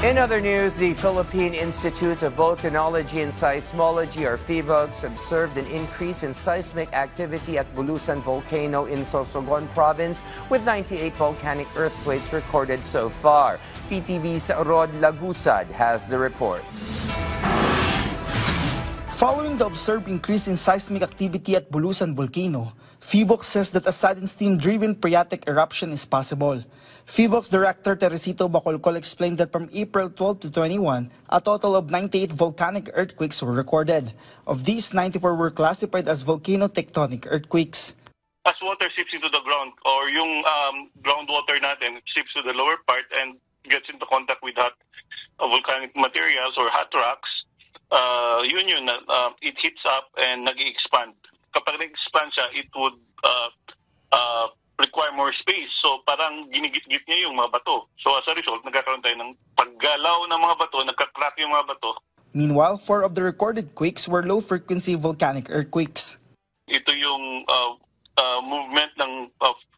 In other news, the Philippine Institute of Volcanology and Seismology, or PHIVOLCS, observed an increase in seismic activity at Bulusan Volcano in Sorsogon Province, with 98 volcanic earthquakes recorded so far. PTV's Rod Lagusad has the report. Following the observed increase in seismic activity at Bulusan Volcano, PHIVOLCS says that a sudden steam-driven phreatic eruption is possible. PHIVOLCS Director Teresito Bacolcol explained that from April 12 to 21, a total of 98 volcanic earthquakes were recorded. Of these, 94 were classified as volcano-tectonic earthquakes. As water seeps into the ground, or yung groundwater natin seeps to the lower part and gets into contact with hot volcanic materials or hot rocks, it hits up and nag-expand. Kapag nag-expand siya, it would require more space. So parang ginigit-git niya yung mga bato. So as a result, nagkakaroon tayo ng paggalaw ng mga bato, nagka-crack yung mga bato. Meanwhile, 4 of the recorded quakes were low-frequency volcanic earthquakes. Ito yung movement ng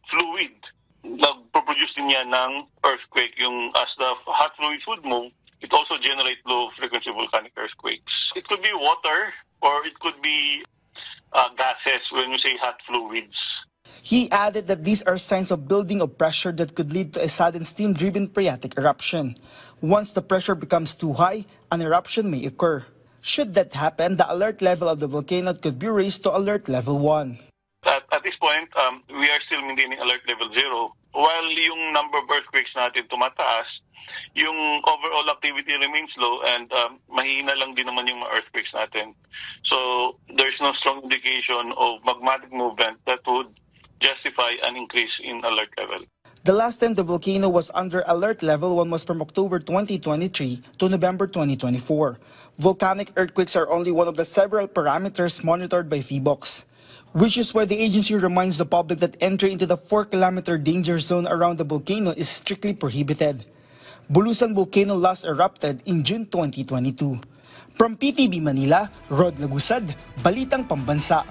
fluid. Nag-produce din niya ng earthquake. As the hot fluids would move, it also generates low-frequency volcanic earthquakes. It could be water or it could be gases when you say hot fluids. He added that these are signs of building of pressure that could lead to a sudden steam-driven phreatic eruption. Once the pressure becomes too high, an eruption may occur. Should that happen, the alert level of the volcano could be raised to alert level 1. At this point, we are still maintaining alert level 0. While yung number of earthquakes natin tumataas, yung overall activity remains low and mahina lang din naman yung mga earthquakes natin. So there's no strong indication of magmatic movement that would justify an increase in alert level. The last time the volcano was under alert level 1 was from October 2023 to November 2024. Volcanic earthquakes are only one of the several parameters monitored by PHIVOLCS, which is why the agency reminds the public that entry into the 4-kilometer danger zone around the volcano is strictly prohibited. Bulusan Volcano last erupted in June 2022. From PTV Manila, Rod Lagusad, Balitang Pambansa.